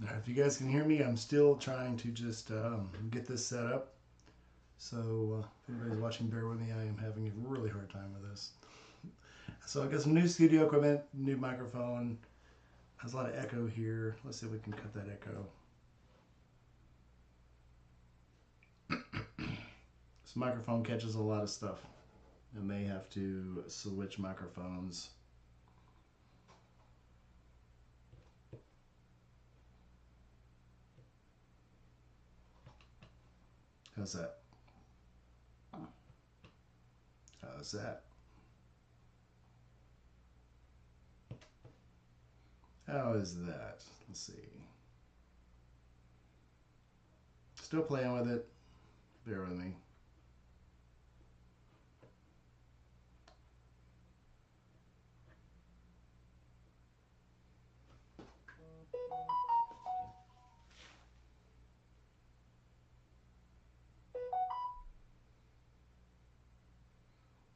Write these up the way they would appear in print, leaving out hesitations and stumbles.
Now, if you guys can hear me, I'm still trying to just get this set up. So if anybody's watching, bear with me. I am having a really hard time with this. So I got some new studio equipment, new microphone. Has a lot of echo here. Let's see if we can cut that echo. This microphone catches a lot of stuff. I may have to switch microphones. How's that? How's that? How is that? Let's see. Still playing with it. Bear with me.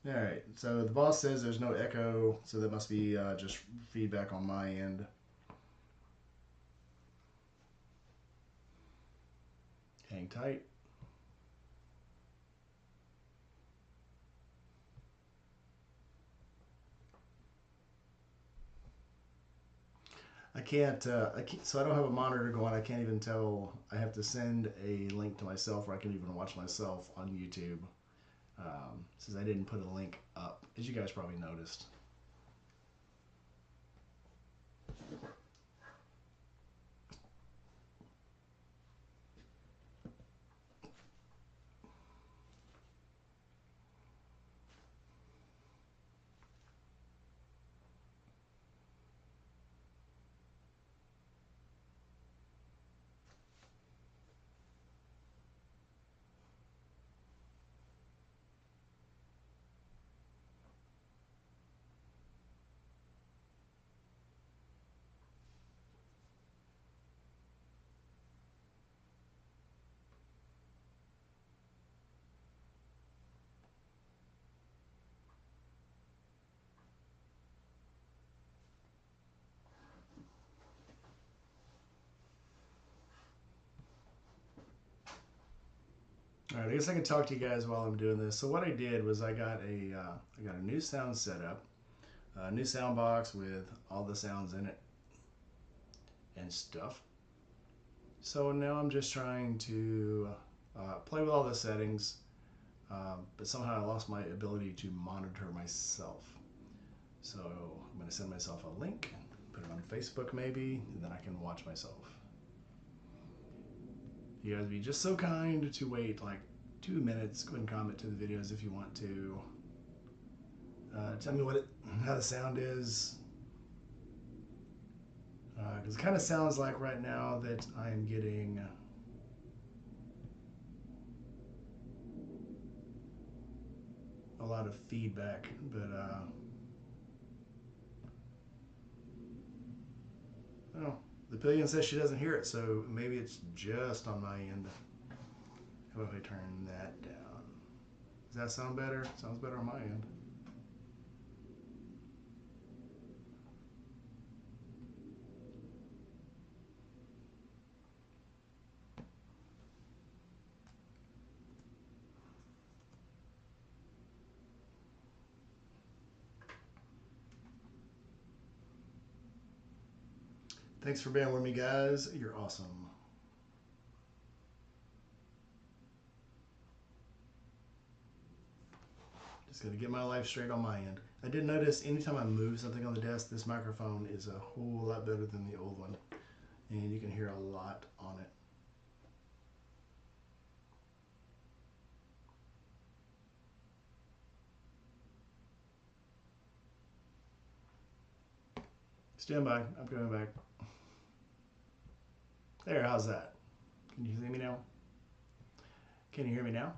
All right, so the boss says there's no echo, so that must be just feedback on my end. Hang tight. I can't, so I don't have a monitor going. I can't even tell. I have to send a link to myself where I can even watch myself on YouTube. Since I didn't put a link up, as you guys probably noticed. All right, I guess I can talk to you guys while I'm doing this. So what I did was I got a new sound setup, a new sound box with all the sounds in it and stuff. So now I'm just trying to play with all the settings, but somehow I lost my ability to monitor myself. So I'm going to send myself a link, put it on Facebook maybe, and then I can watch myself. You guys be just so kind to wait like 2 minutes. Go ahead and comment to the videos if you want to. Tell me how the sound is. Because it kind of sounds like right now that I'm getting a lot of feedback, but well, the pillion says she doesn't hear it, so maybe it's just on my end. How about if I turn that down? Does that sound better? Sounds better on my end. Thanks for being with me, guys. You're awesome. Just gonna get my life straight on my end. I did notice anytime I move something on the desk, this microphone is a whole lot better than the old one. And you can hear a lot on it. Stand by. I'm coming back. There, how's that? Can you see me now? Can you hear me now?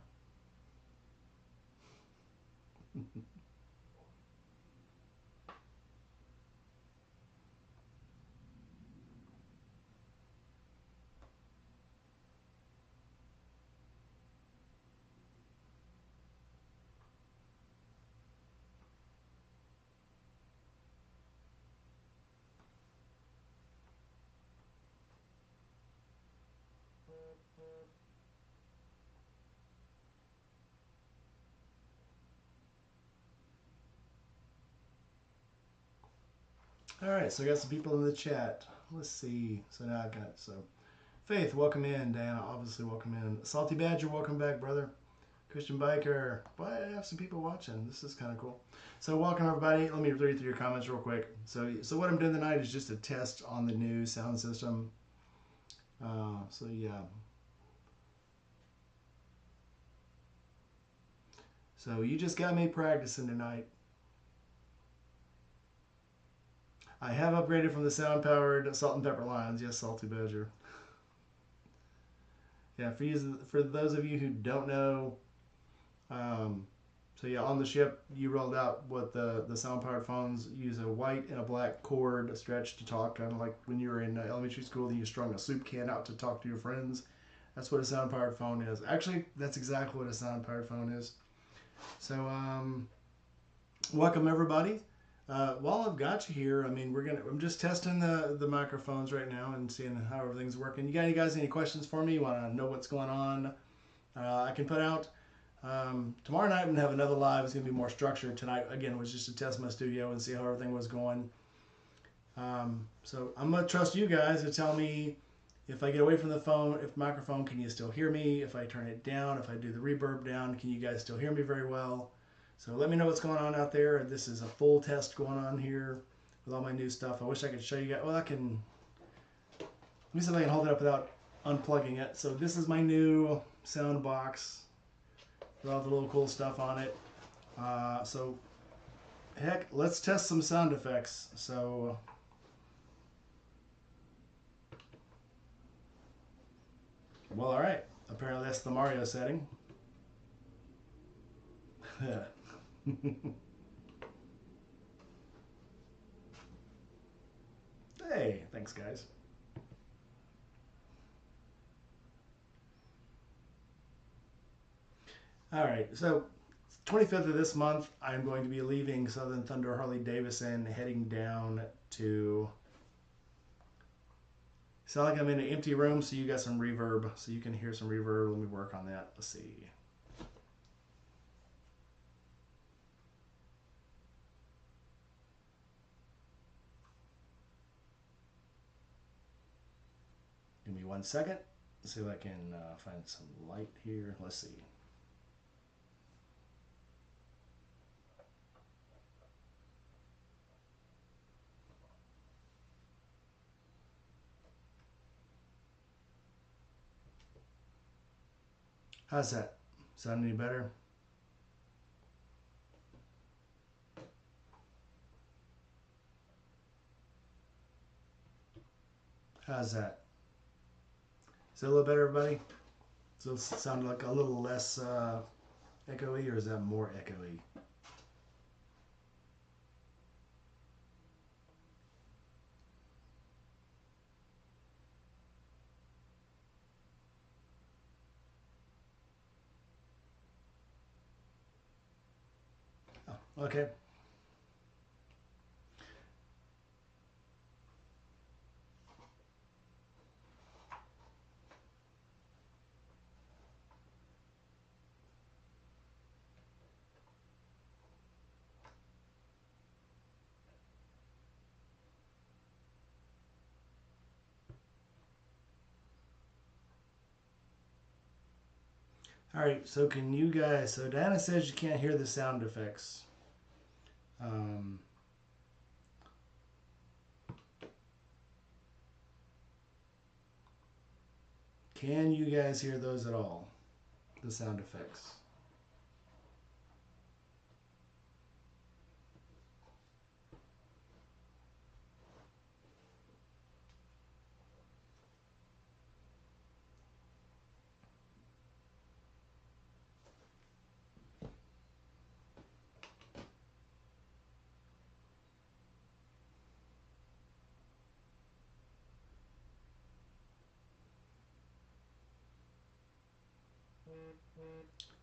All right, so I got some people in the chat. Let's see. So now I got Faith, welcome in. Diana, obviously welcome in. Salty Badger, welcome back, brother. Christian Biker, boy, I have some people watching. This is kind of cool. So welcome everybody. Let me read through your comments real quick. So what I'm doing tonight is just a test on the new sound system. So yeah. So you just got me practicing tonight. I have upgraded from the sound-powered salt and pepper lines. Yes, Salty Badger. Yeah, for those of you who don't know, so yeah, on the ship you rolled out what the sound-powered phones use a white and a black cord stretch to talk, kind of like when you were in elementary school, you strung a soup can out to talk to your friends. That's what a sound-powered phone is. Actually, that's exactly what a sound-powered phone is. So, welcome everybody. While I've got you here, I mean, I'm just testing the microphones right now and seeing how everything's working. You guys any questions for me? You want to know what's going on? I can put out tomorrow night. I'm gonna have another live. It's gonna be more structured. Tonight again was just to test my studio and see how everything was going. So I'm gonna trust you guys to tell me if I get away from the phone, if microphone, can you still hear me? If I turn it down, if I do the reverb down, can you guys still hear me very well? So let me know what's going on out there. This is a full test going on here with all my new stuff. I wish I could show you guys. Well, I can. Let me see if I can hold it up without unplugging it. So this is my new sound box with all the little cool stuff on it. So heck, let's test some sound effects. So well, all right. Apparently that's the Mario setting. Hey, thanks guys. All right, so 25th of this month, I'm going to be leaving Southern Thunder Harley Davidson, heading down to. Sound like I'm in an empty room, so you got some reverb, so you can hear some reverb. Let me work on that. Let's see. Give me 1 second. Let's see if I can find some light here. Let's see. How's that? Sound any better? How's that? Is that a little better, everybody? Does it sound like a little less echoey, or is that more echoey? Oh, okay. All right, so can you guys, so Diana says you can't hear the sound effects. Can you guys hear those at all? The sound effects.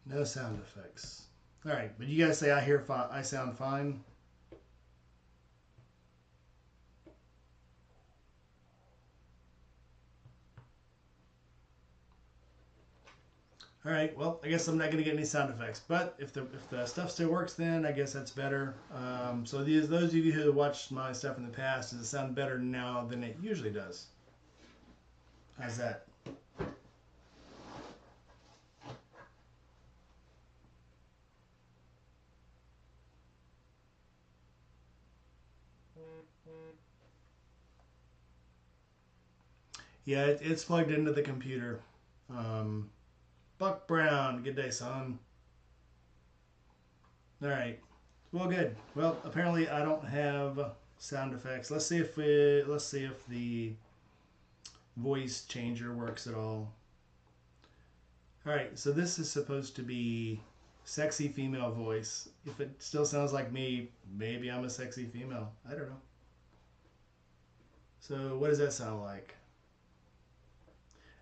No sound effects. All right, but you guys say I sound fine. All right. Well, I guess I'm not going to get any sound effects, but if the stuff still works, then I guess that's better. So those of you who have watched my stuff in the past, does it sound better now than it usually does? How's that? Yeah, it's plugged into the computer. Um, Buck Brown, good day, son. All right. Well, good. Well, apparently I don't have sound effects. Let's see if the voice changer works at all. All right. So this is supposed to be sexy female voice. If it still sounds like me, maybe I'm a sexy female. I don't know. So what does that sound like?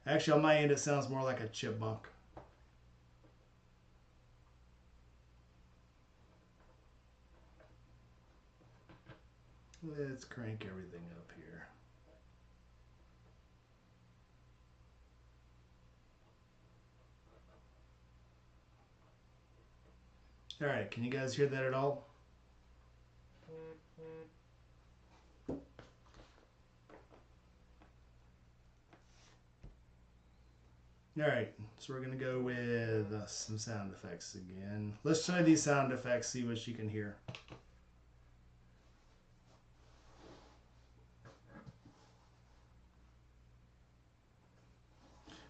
Actually, on my end, it sounds more like a chipmunk. Let's crank everything up here. All right, can you guys hear that at all? All right, so we're gonna go with some sound effects again. Let's try these sound effects, see what you can hear.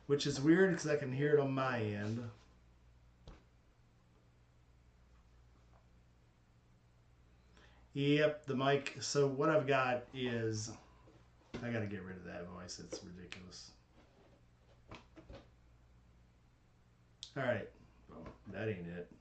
Which is weird because I can hear it on my end. Yep, the mic. So what I've got is, I gotta get rid of that voice. It's ridiculous. All right, well, that ain't it.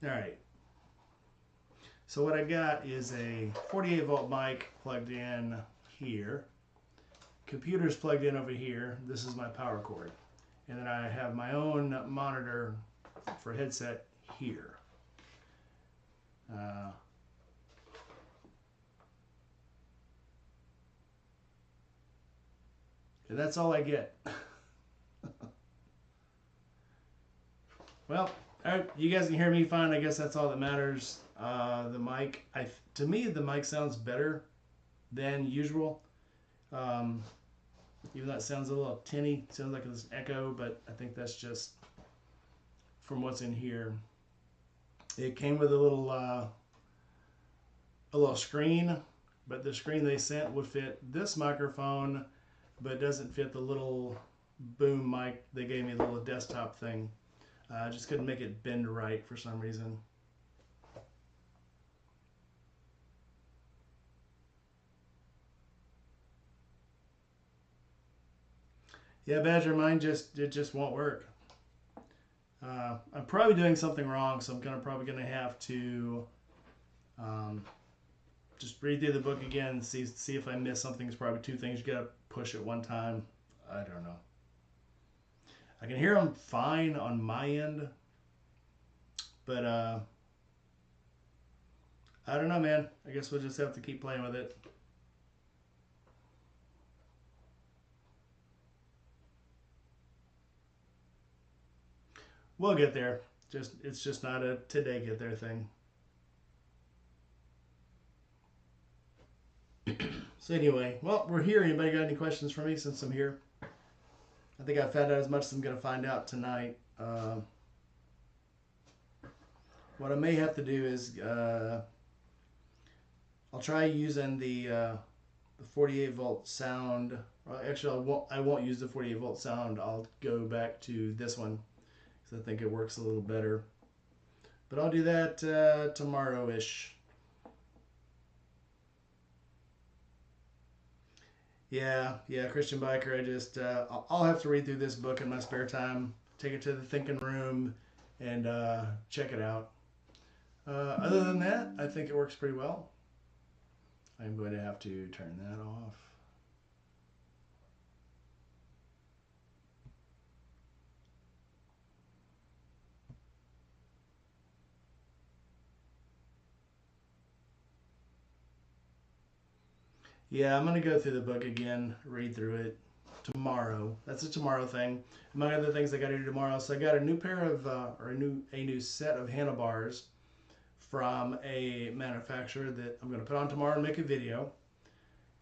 All right. So what I got is a 48 volt mic plugged in here. Computer's plugged in over here. This is my power cord. And then I have my own monitor for headset here. And that's all I get. Well, all right, you guys can hear me fine. I guess that's all that matters. The mic, to me, the mic sounds better than usual. Even though it sounds a little tinny, sounds like this echo, but I think that's just from what's in here. It came with a little screen, but the screen they sent would fit this microphone, but doesn't fit the little boom mic they gave me, the little desktop thing. I just couldn't make it bend right for some reason. Yeah, Badger, mine it just won't work. I'm probably doing something wrong, so I'm probably gonna have to just read through the book again, see if I miss something. It's probably two things you gotta push at one time. I don't know. I can hear them fine on my end, but I don't know, man. I guess we'll just have to keep playing with it. We'll get there. It's just not a today get there thing. So anyway, well, we're here. Anybody got any questions for me since I'm here? I think I found out as much as I'm going to find out tonight. What I may have to do is I'll try using the 48 volt sound. Well, actually, I won't use the 48 volt sound. I'll go back to this one because I think it works a little better. But I'll do that tomorrow-ish. Yeah, Christian Biker. I just I'll have to read through this book in my spare time. Take it to the thinking room and check it out. Other than that, I think it works pretty well. I'm going to have to turn that off. Yeah, I'm gonna go through the book again, read through it tomorrow. That's a tomorrow thing. Among other things I got to do tomorrow. So I got a new pair of or a new set of handlebars from a manufacturer that I'm gonna put on tomorrow and make a video.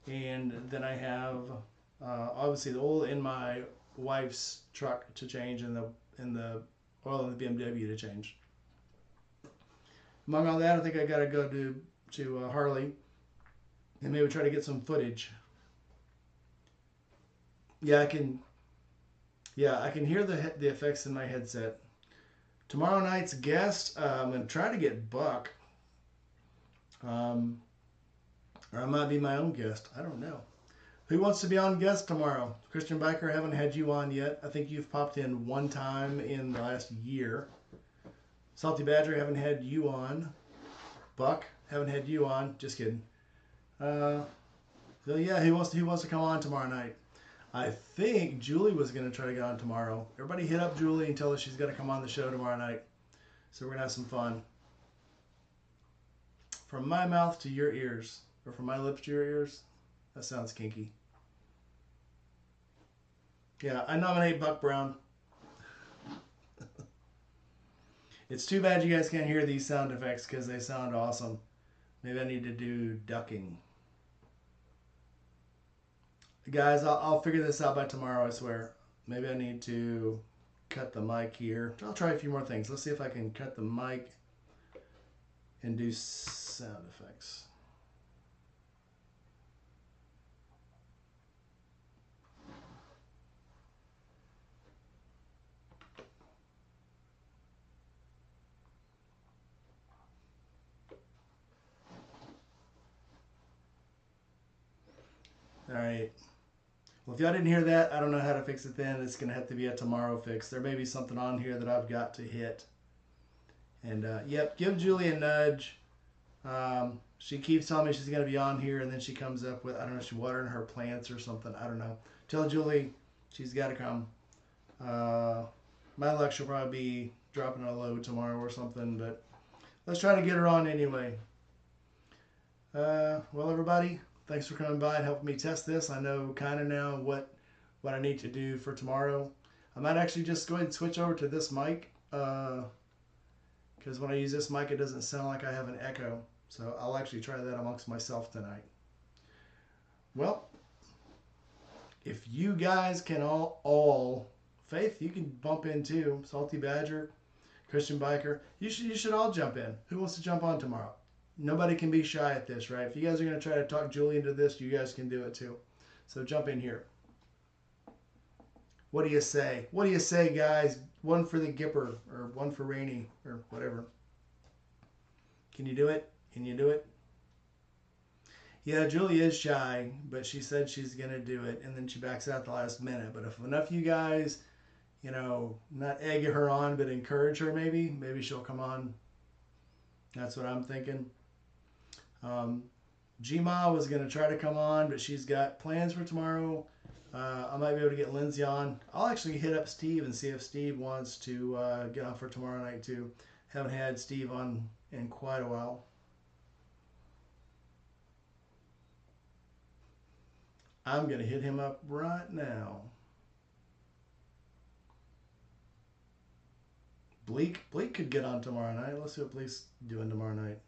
And then I have obviously the oil in my wife's truck to change and the oil in the BMW to change. Among all that, I think I gotta go to Harley and maybe try to get some footage. Yeah, I can. Yeah, I can hear the effects in my headset. Tomorrow night's guest, I'm gonna try to get Buck, um, or I might be my own guest. I don't know. Who wants to be on guest tomorrow? Christian Biker, I haven't had you on yet. I think you've popped in one time in the last year. Salty Badger, haven't had you on. Buck, haven't had you on. Just kidding. So yeah, who wants to come on tomorrow night? I think Julie was gonna try to get on tomorrow. Everybody hit up Julie and tell her she's gonna come on the show tomorrow night. So we're gonna have some fun. From my mouth to your ears, or from my lips to your ears. That sounds kinky. Yeah, I nominate Buck Brown. It's too bad you guys can't hear these sound effects because they sound awesome. Maybe I need to do ducking. Guys, I'll figure this out by tomorrow, I swear. Maybe I need to cut the mic here. I'll try a few more things. Let's see if I can cut the mic and do sound effects. All right. Well, if y'all didn't hear that, I don't know how to fix it then. It's going to have to be a tomorrow fix. There may be something on here that I've got to hit. And, yep, give Julie a nudge. She keeps telling me she's going to be on here, and then she comes up with, I don't know, she's watering her plants or something. I don't know. Tell Julie she's got to come. My luck, she'll probably be dropping a load tomorrow or something, but let's try to get her on anyway. Well, everybody, thanks for coming by and helping me test this. I know kind of now what I need to do for tomorrow. I might actually just go ahead and switch over to this mic because when I use this mic, it doesn't sound like I have an echo. So I'll actually try that amongst myself tonight. Well, if you guys can all Faith, you can bump in too. Salty Badger, Christian Biker, you should all jump in. Who wants to jump on tomorrow? Nobody can be shy at this, right? If you guys are going to try to talk Julie into this, you guys can do it too. So jump in here. What do you say? What do you say, guys? One for the Gipper, or one for Rainy, or whatever. Can you do it? Can you do it? Yeah, Julie is shy, but she said she's going to do it, and then she backs out the last minute. But if enough of you guys, not egg her on, but encourage her maybe she'll come on. That's what I'm thinking. Gma was going to try to come on, but she's got plans for tomorrow. I might be able to get Lindsay on. I'll actually hit up Steve and see if Steve wants to get on for tomorrow night too. Haven't had Steve on in quite a while. I'm going to hit him up right now. Bleak could get on tomorrow night. Let's see what Bleak's doing tomorrow night.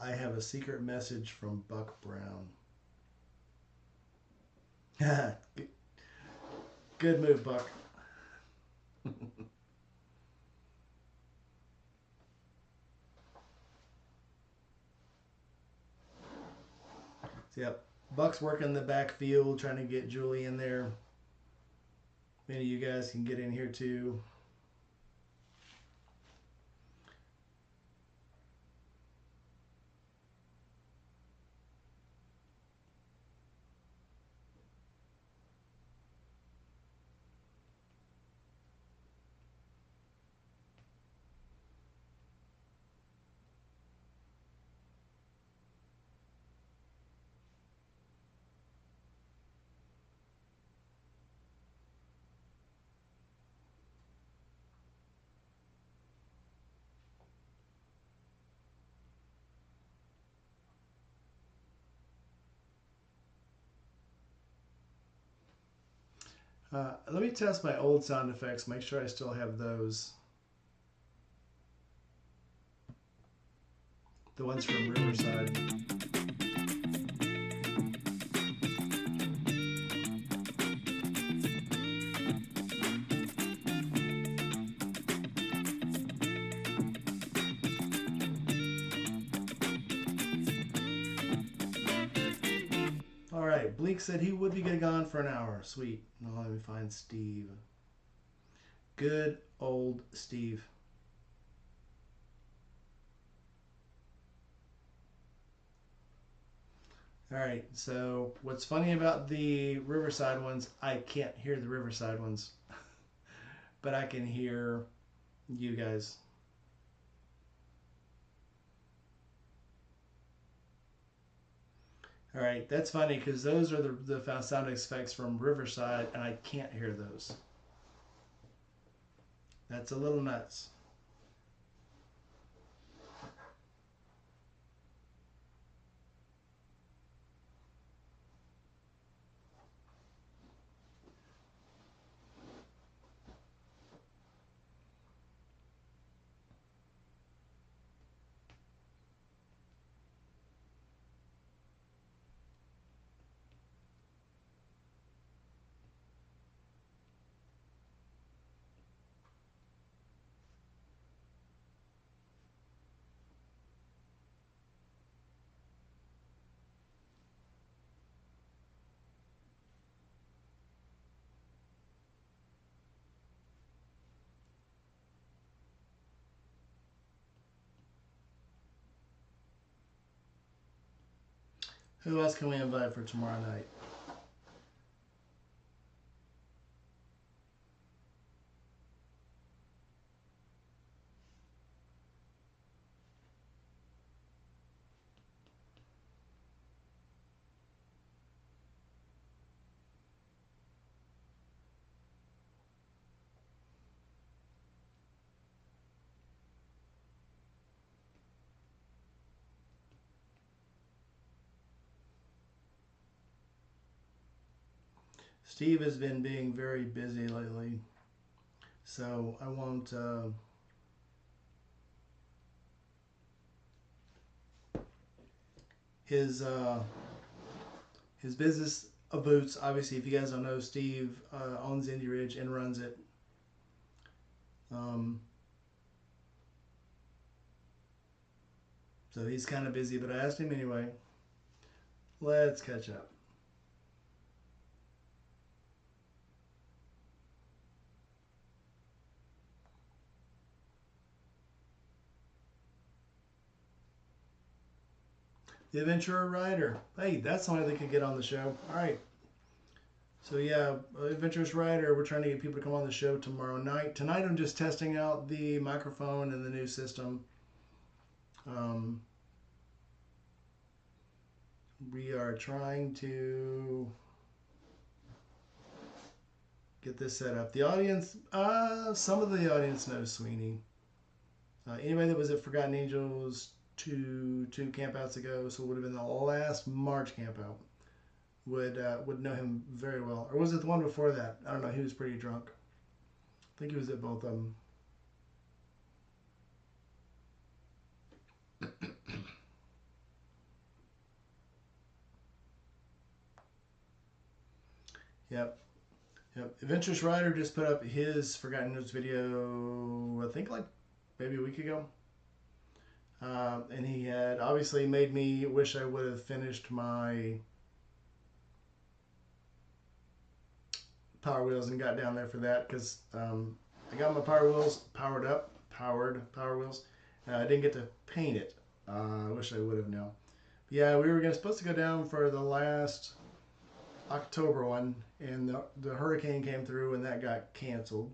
I have a secret message from Buck Brown. Good move, Buck. So, yep, Buck's working the backfield, trying to get Julie in there. Many of you guys can get in here too. Let me test my old sound effects, make sure I still have those. The ones from Riverside. All right, Bleak said he would be gone for an hour. Sweet. Now let me find Steve. Good old Steve. All right, so what's funny about the Riverside ones, I can't hear the Riverside ones, but I can hear you guys. All right, that's funny because those are the sound effects from Riverside, and I can't hear those. That's a little nuts. Who else can we invite for tomorrow night? Steve has been being very busy lately, so I won't. His his business of boots. Obviously, if you guys don't know, Steve owns Indie Ridge and runs it. Um, so he's kind of busy, but I asked him anyway. Let's catch up. The Adventurer Rider. Hey, that's somebody that could get on the show. All right. So yeah, Adventurous Rider, we're trying to get people to come on the show tomorrow night. Tonight I'm just testing out the microphone and the new system. Um, we are trying to get this set up. The audience, some of the audience knows Sweeney. Anybody that was at Forgotten Angels two campouts ago, so it would have been the last March campout, would know him very well. Or was it the one before that? I don't know. He was pretty drunk. I think he was at both of them. Yep. Yep. Adventurous Rider just put up his Forgotten Notes video, I think like maybe a week ago. And he had obviously made me wish I would have finished my Power Wheels and got down there for that because I got my Power Wheels powered Power Wheels. I didn't get to paint it. I wish I would have now. Yeah, we were supposed to go down for the last October one, and the hurricane came through and that got canceled.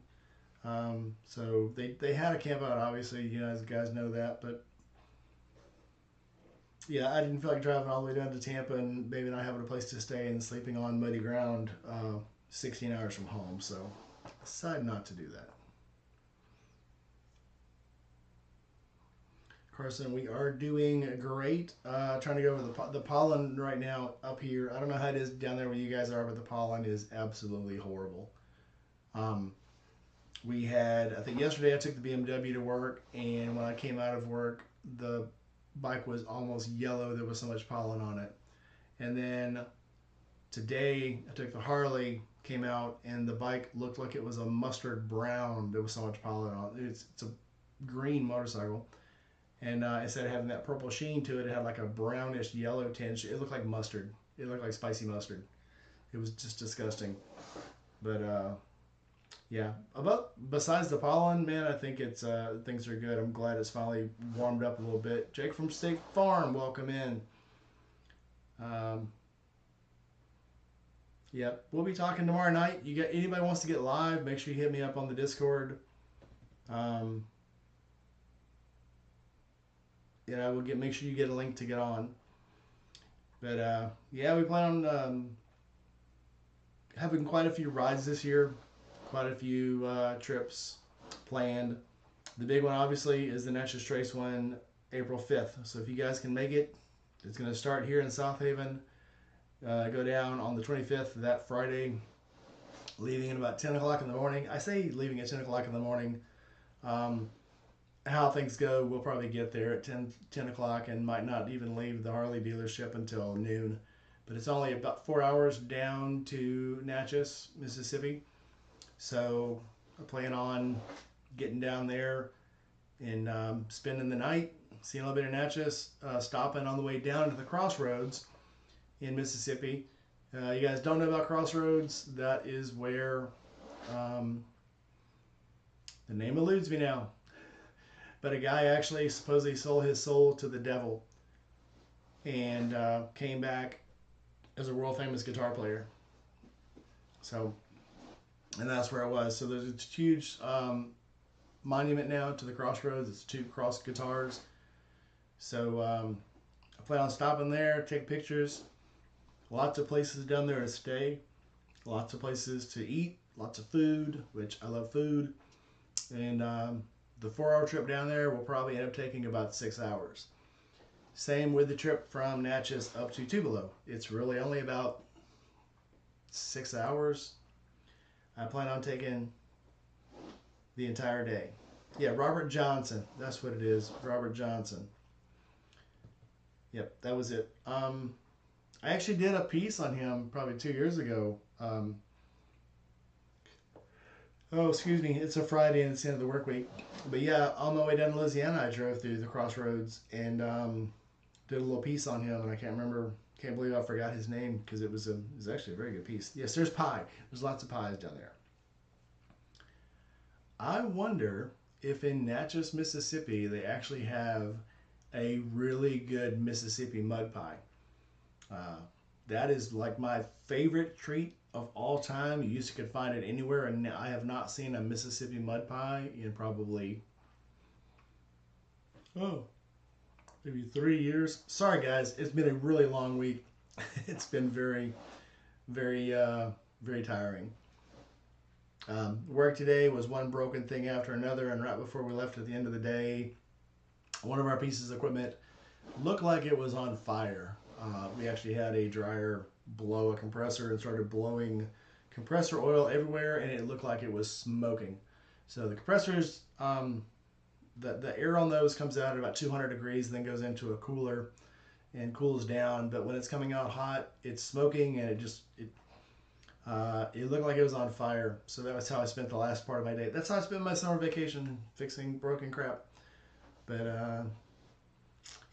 So they had a camp out, obviously, you guys know that, but yeah, I didn't feel like driving all the way down to Tampa and maybe not having a place to stay and sleeping on muddy ground 16 hours from home. So I decided not to do that. Carson, we are doing great. Trying to go over the pollen right now up here. I don't know how it is down there where you guys are, but the pollen is absolutely horrible. Um, we had, I think yesterday I took the BMW to work, and when I came out of work, the bike was almost yellow. There was so much pollen on it. And then today I took the Harley, came out, and the bike looked like it was a mustard brown. There was so much pollen on it. It's a green motorcycle. And instead of having that purple sheen to it, it had like a brownish yellow tinge. It looked like mustard. It looked like spicy mustard. It was just disgusting. But yeah, besides the pollen, man, I think it's things are good. I'm glad it's finally warmed up a little bit. Jake from State Farm, welcome in. Yep, we'll be talking tomorrow night. You got anybody wants to get live? Make sure you hit me up on the Discord. We'll make sure you get a link to get on. But yeah, we plan on having quite a few rides this year, quite a few trips planned. The big one, obviously, is the Natchez Trace one, April 5th. So if you guys can make it, it's going to start here in South Haven. Go down on the 25th, that Friday, leaving at about 10 o'clock in the morning. I say leaving at 10 o'clock in the morning. How things go, we'll probably get there at 10 o'clock and might not even leave the Harley dealership until noon. But it's only about 4 hours down to Natchez, Mississippi. So I plan on getting down there and spending the night, seeing a little bit of Natchez, stopping on the way down to the Crossroads in Mississippi. You guys don't know about Crossroads? That is where the name eludes me now. But a guy actually supposedly sold his soul to the devil and came back as a world famous guitar player. So, and that's where I was. So there's a huge monument now to the Crossroads. It's 2 cross guitars. So I plan on stopping there, take pictures. Lots of places down there to stay. Lots of places to eat. Lots of food, which I love food. And the 4-hour trip down there will probably end up taking about 6 hours. Same with the trip from Natchez up to Tupelo. It's really only about 6 hours. I plan on taking the entire day. Yeah, Robert Johnson. That's what it is. Robert Johnson. Yep, that was it. I actually did a piece on him probably 2 years ago. Oh, excuse me. It's a Friday and it's the end of the work week. But yeah, on my way down to Louisiana, I drove through the Crossroads and did a little piece on him. And I can't believe I forgot his name because it was actually a very good piece. Yes, there's pie. There's lots of pies down there. I wonder if in Natchez, Mississippi, they actually have a really good Mississippi mud pie. That is like my favorite treat of all time. You used to could find it anywhere, and I have not seen a Mississippi mud pie in probably maybe 3 years. Sorry guys, it's been a really long week. It's been very, very, very tiring. Work today was one broken thing after another, and right before we left at the end of the day, one of our pieces of equipment looked like it was on fire. We actually had a dryer blow a compressor and started blowing compressor oil everywhere, and it looked like it was smoking. So the compressors, the air on those comes out at about 200 degrees, then goes into a cooler and cools down. But when it's coming out hot, it's smoking, and it looked like it was on fire. So that was how I spent the last part of my day. That's how I spent my summer vacation, fixing broken crap. But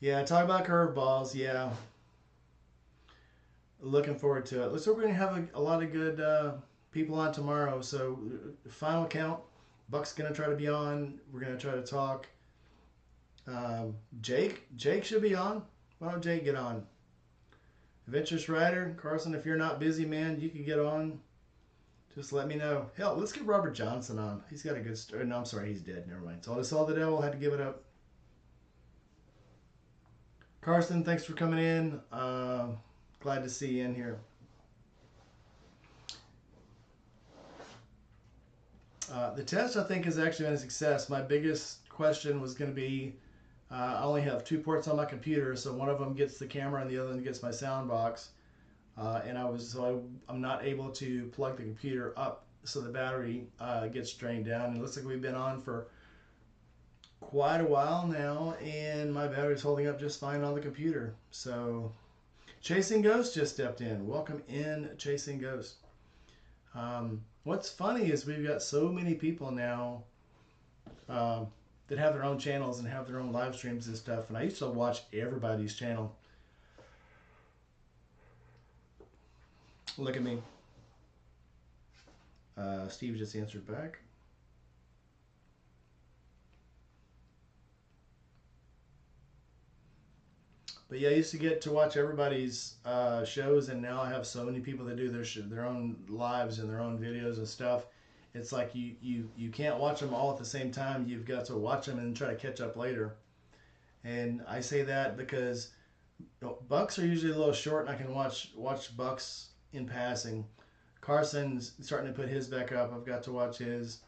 yeah, talk about curveballs. Yeah. Looking forward to it. Looks like we're going to have a lot of good people on tomorrow. So final count, Buck's going to try to be on. We're going to try to talk. Jake should be on. Why don't Jake get on? Adventurous Rider, Carson, if you're not busy, man, you can get on. Just let me know. Hell, let's get Robert Johnson on. He's got a good story. No, I'm sorry, he's dead. Never mind. So I saw the devil, had to give it up. Carson, thanks for coming in. Glad to see you in here. The test, I think, has actually been a success. My biggest question was going to be, I only have 2 ports on my computer, so one of them gets the camera and the other one gets my sound box. I'm not able to plug the computer up so the battery gets drained down. And it looks like we've been on for quite a while now, and my battery's holding up just fine on the computer. So Chasing Ghost just stepped in. Welcome in, Chasing Ghost. What's funny is we've got so many people now that have their own channels and have their own live streams and stuff. And I used to watch everybody's channel. Look at me. Steve just answered back. But yeah, I used to get to watch everybody's shows, and now I have so many people that do their own lives and their own videos and stuff. It's like you can't watch them all at the same time. You've got to watch them and try to catch up later. And I say that because bucks are usually a little short, and I can watch bucks in passing. Carson's starting to put his back up. I've got to watch his.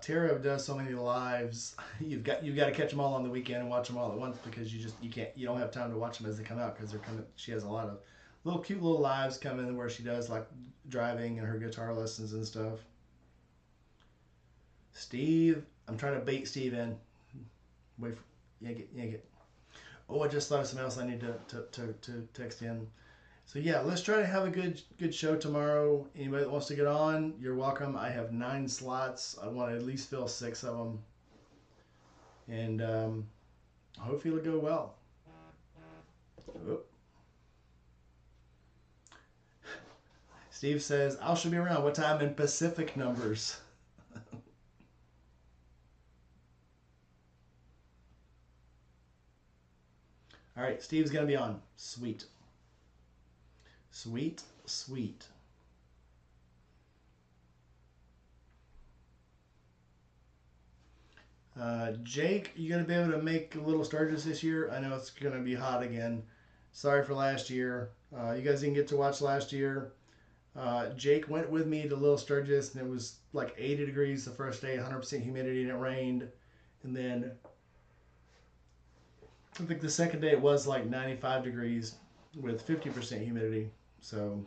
Tara does so many lives. You've got to catch them all on the weekend and watch them all at once, because you don't have time to watch them as they come out, because they're coming. She has a lot of cute little lives coming where she does like driving and her guitar lessons and stuff. Steve, I'm trying to bait Steve in. Wait, yank it. Oh, I just thought of something else I need to text in. So yeah, let's try to have a good show tomorrow. Anybody that wants to get on, you're welcome. I have 9 slots. I want to at least fill 6 of them, and hopefully it'll go well. Oop. Steve says, I should be around. What time in Pacific numbers? All right, Steve's going to be on. Sweet. Sweet. Jake, you going to be able to make Little Sturgis this year? I know it's going to be hot again. Sorry for last year. You guys didn't get to watch last year. Jake went with me to Little Sturgis, and it was like 80 degrees the first day, 100% humidity, and it rained. And then I think the second day it was like 95 degrees with 50% humidity. So,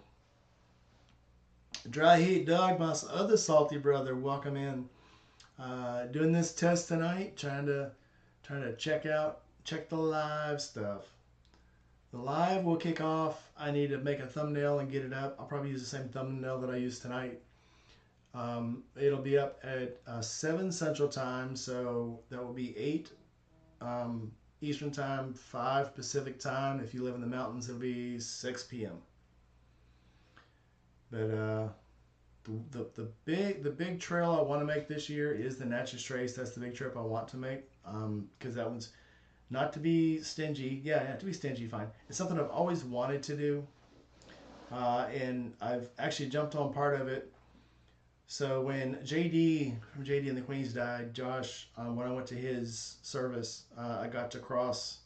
Dry Heat Doug, my other salty brother, welcome in. Doing this test tonight, trying to check the live stuff. The live will kick off. I need to make a thumbnail and get it up. I'll probably use the same thumbnail that I used tonight. It'll be up at 7 Central Time, so that will be 8 Eastern Time, 5 Pacific Time. If you live in the mountains, it'll be 6 p.m. But the big trail I want to make this year is the Natchez Trace. That's the big trip I want to make, because that one's not to be stingy. Yeah, not to be stingy, fine. It's something I've always wanted to do, and I've actually jumped on part of it. So when JD from JD and the Queens died, Josh, when I went to his service, I got to cross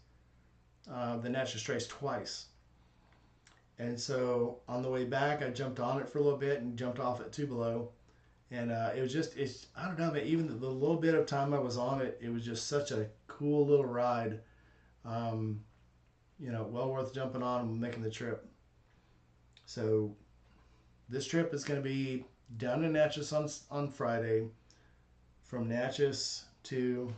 the Natchez Trace twice. And so on the way back, I jumped on it for a little bit and jumped off at Tupelo. And it was just, I don't know, but even the little bit of time I was on it, it was just such a cool little ride. Well worth jumping on and making the trip. So this trip is going to be down in Natchez on Friday, from Natchez to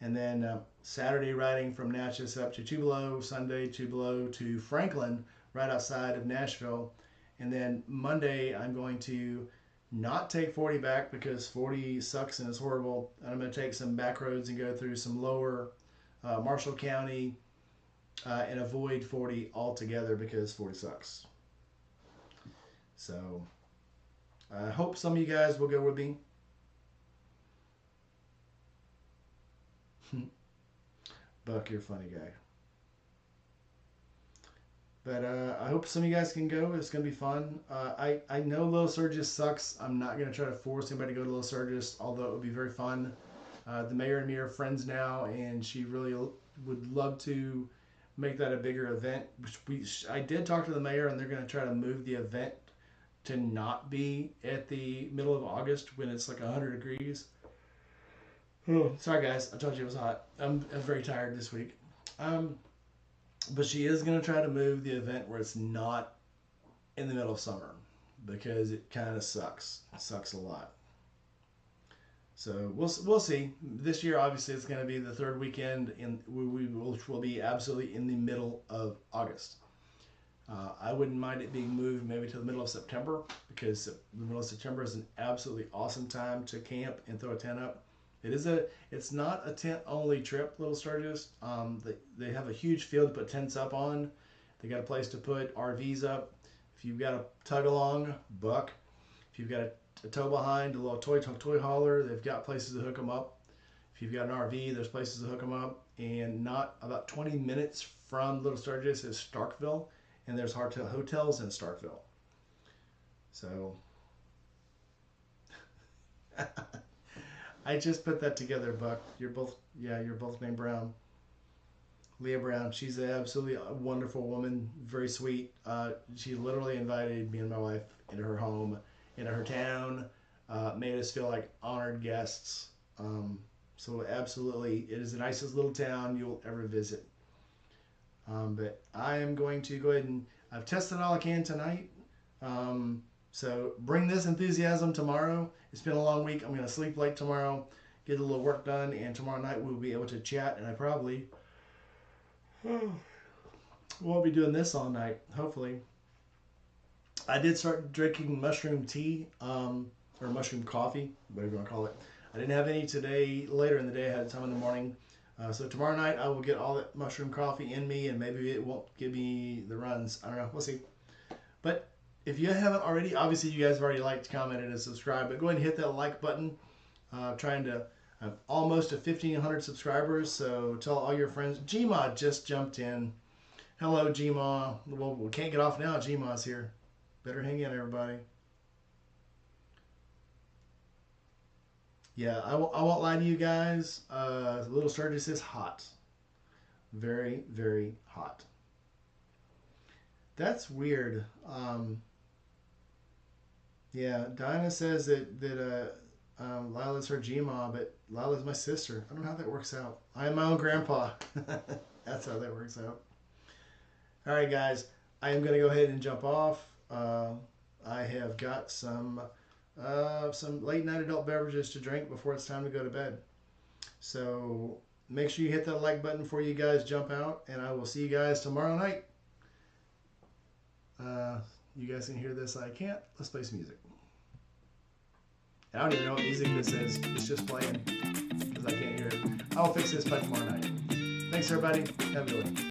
and then Saturday riding from Natchez up to Tupelo, Sunday Tupelo to Franklin, right outside of Nashville. And then Monday I'm going to not take 40 back, because 40 sucks and is horrible. And I'm going to take some back roads and go through some lower Marshall County and avoid 40 altogether, because 40 sucks. So I hope some of you guys will go with me. Buck, you're a funny guy. But I hope some of you guys can go. It's going to be fun. I know Little Sturgis sucks. I'm not going to try to force anybody to go to Little Sturgis, although it would be very fun. The mayor and me are friends now, and she really would love to make that a bigger event. I did talk to the mayor, and they're going to try to move the event to not be at the middle of August when it's like 100 degrees. Oh, sorry guys, I told you it was hot. I'm very tired this week. But she is going to try to move the event where it's not in the middle of summer because it kind of sucks. It sucks a lot. So we'll see. This year, obviously, it's going to be the third weekend, which will be absolutely in the middle of August. I wouldn't mind it being moved maybe to the middle of September because the middle of September is an absolutely awesome time to camp and throw a tent up. It's not a tent only trip, Little Sturgis. They have a huge field to put tents up on. They got a place to put RVs up. If you've got a tug along, buck. If you've got a tow behind, a little toy hauler, they've got places to hook them up. If you've got an RV, there's places to hook them up. And not about 20 minutes from Little Sturgis is Starkville, and there's hotels in Starkville. So I just put that together, Buck. You're both named Brown. Leah Brown. She's an absolutely wonderful woman, very sweet. She literally invited me and my wife into her home, into her town, made us feel like honored guests. So absolutely, it is the nicest little town you'll ever visit. But I am going to go ahead and I've tested all I can tonight. So bring this enthusiasm tomorrow. It's been a long week. I'm going to sleep late tomorrow, get a little work done, and tomorrow night we'll be able to chat. And I probably won't be doing this all night, hopefully. I did start drinking mushroom tea, or mushroom coffee, whatever you want to call it. I didn't have any today. Later in the day, I had some in the morning. So tomorrow night, I will get all that mushroom coffee in me, and maybe it won't give me the runs. I don't know. We'll see. But if you haven't already, obviously you guys have already liked, commented, and subscribed. But go ahead and hit that like button. Trying to almost to 1,500 subscribers. So tell all your friends. Gma just jumped in. Hello, Gma. Well, we can't get off now. Gma's here. Better hang in, everybody. Yeah, I won't lie to you guys. Little Sturgis is hot. Very, very hot. That's weird. Yeah, Dinah says that Lila's her Gma, but Lila's my sister. I don't know how that works out. I am my own grandpa. That's how that works out. All right, guys. I am going to go ahead and jump off. I have got some late night adult beverages to drink before it's time to go to bed. So make sure you hit that like button before you guys jump out, and I will see you guys tomorrow night. You guys can hear this. I can't. Let's play some music. I don't even know what music this is. It's just playing because I can't hear it. I'll fix this by tomorrow night. Thanks, everybody. Have a good one.